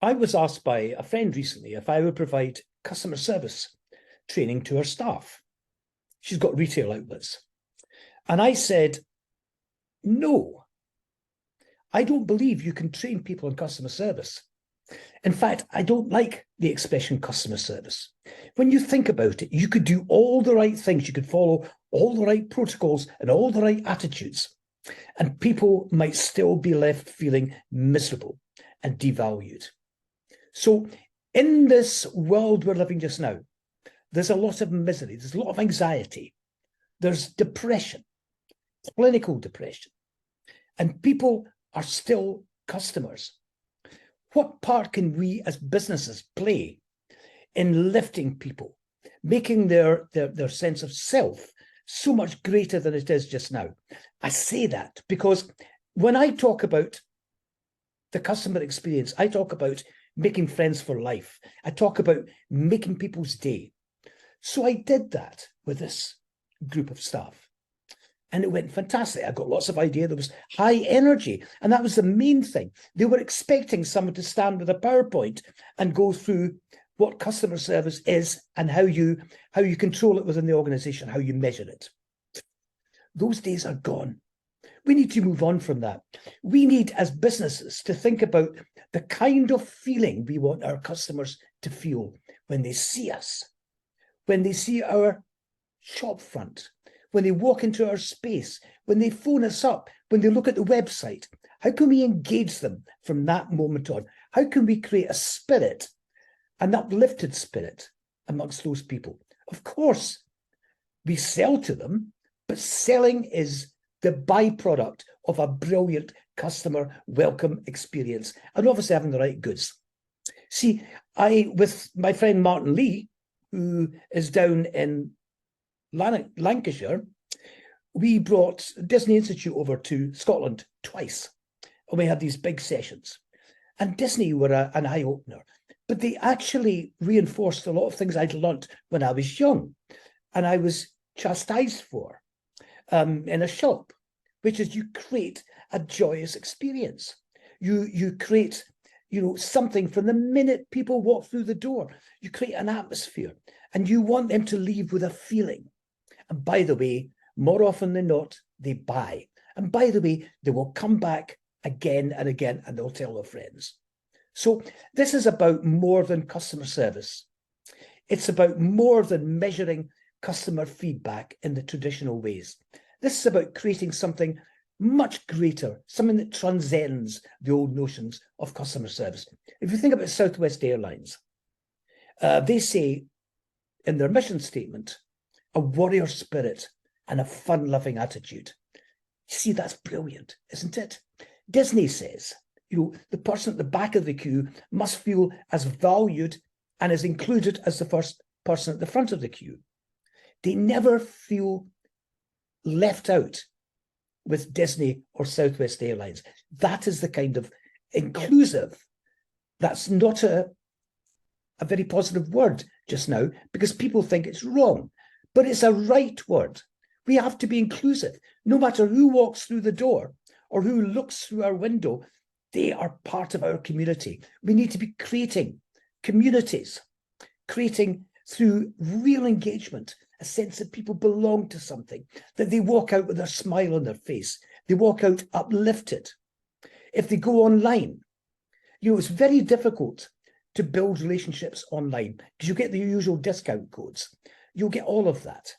I was asked by a friend recently if I would provide customer service training to her staff. She's got retail outlets. And I said, no, I don't believe you can train people on customer service. In fact, I don't like the expression customer service. When you think about it, you could do all the right things, you could follow all the right protocols and all the right attitudes, and people might still be left feeling miserable and devalued. So in this world we're living just now, there's a lot of misery, there's a lot of anxiety, there's depression, clinical depression, and people are still customers. What part can we as businesses play in lifting people, making their sense of self so much greater than it is just now? I say that because when I talk about the customer experience, I talk about making friends for life. I talk about making people's day. So I did that with this group of staff. And it went fantastic. I got lots of ideas. There was high energy. And that was the main thing. They were expecting someone to stand with a PowerPoint and go through what customer service is and how you control it within the organization, how you measure it. Those days are gone. We need to move on from that. We need, as businesses, to think about the kind of feeling we want our customers to feel when they see us, when they see our shop front, when they walk into our space, when they phone us up, when they look at the website. How can we engage them from that moment on? How can we create a spirit, an uplifted spirit amongst those people? Of course, we sell to them, but selling is the byproduct of a brilliant customer welcome experience, and obviously having the right goods. See, with my friend Martin Lee, who is down in Lancashire, we brought Disney Institute over to Scotland twice, and we had these big sessions. And Disney were an eye-opener, but they actually reinforced a lot of things I'd learnt when I was young, and I was chastised for in a shop, which is you create a joyous experience. You create, something from the minute people walk through the door. You create an atmosphere, and you want them to leave with a feeling. And by the way, more often than not, they buy. And by the way, they will come back again and again, and they'll tell their friends. So this is about more than customer service. It's about more than measuring customer feedback in the traditional ways. This is about creating something much greater, something that transcends the old notions of customer service. If you think about Southwest Airlines, they say in their mission statement, a warrior spirit and a fun-loving attitude. You see, that's brilliant, isn't it? Disney says, the person at the back of the queue must feel as valued and as included as the first person at the front of the queue. They never feel left out with Disney or Southwest Airlines. That is the kind of inclusive. That's not a very positive word just now, because people think it's wrong, but it's a right word. We have to be inclusive. No matter who walks through the door or who looks through our window, they are part of our community. We need to be creating communities, creating through real engagement, a sense that people belong to something, that they walk out with a smile on their face. They walk out uplifted. If they go online, it's very difficult to build relationships online because you get the usual discount codes. You'll get all of that,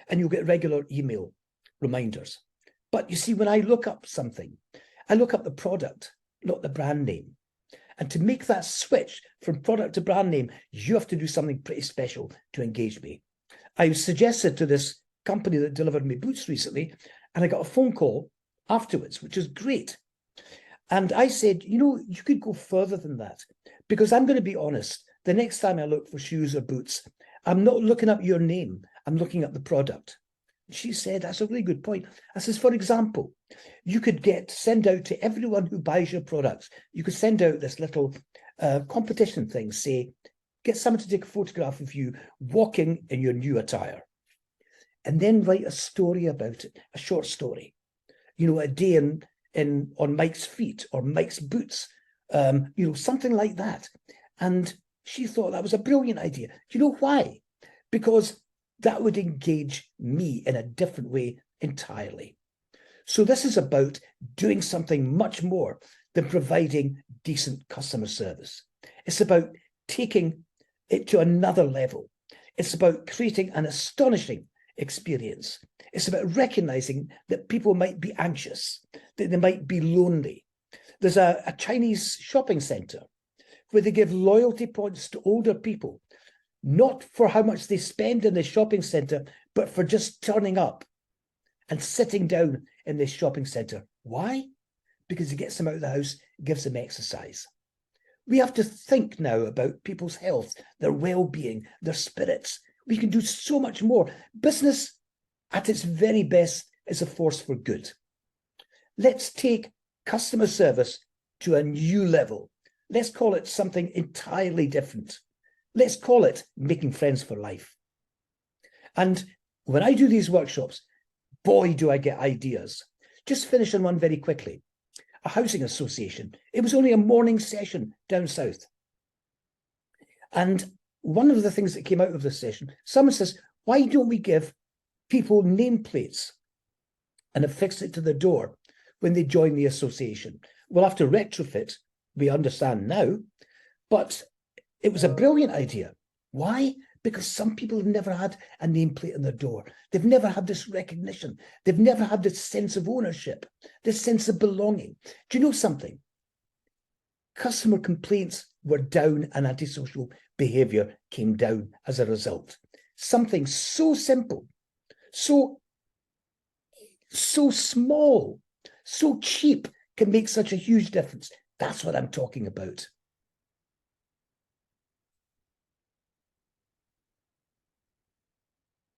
and you'll get regular email reminders. But you see, when I look up something, I look up the product, not the brand name. And to make that switch from product to brand name, you have to do something pretty special to engage me. I suggested to this company that delivered me boots recently, and I got a phone call afterwards, which is great. And I said, you could go further than that, because I'm going to be honest, the next time I look for shoes or boots, I'm not looking up your name, I'm looking at the product. She said, that's a really good point. I says, for example, you could send out to everyone who buys your products, you could send out this little competition thing, say, get someone to take a photograph of you walking in your new attire, and then write a story about it, a short story. A day on Mike's feet or Mike's boots, Something like that. And she thought that was a brilliant idea. Do you know why? Because that would engage me in a different way entirely. So this is about doing something much more than providing decent customer service. It's about taking it to another level. It's about creating an astonishing experience. It's about recognizing that people might be anxious, that they might be lonely. There's a Chinese shopping center where they give loyalty points to older people, not for how much they spend in the shopping center, but for just turning up and sitting down in this shopping center. Why? Because it gets them out of the house, gives them exercise. We have to think now about people's health, their well-being, their spirits. We can do so much more. Business, at its very best, is a force for good. Let's take customer service to a new level. Let's call it something entirely different. Let's call it making friends for life. And when I do these workshops, boy, do I get ideas. Just finish on one very quickly. A housing association. It was only a morning session down south. And one of the things that came out of this session, someone says, why don't we give people nameplates and affix it to the door when they join the association? We'll have to retrofit, we understand now, but it was a brilliant idea. Why? Because some people have never had a nameplate on their door. They've never had this recognition. They've never had this sense of ownership, this sense of belonging. Do you know something? Customer complaints were down and antisocial behavior came down as a result. Something so simple, so small, so cheap can make such a huge difference. That's what I'm talking about.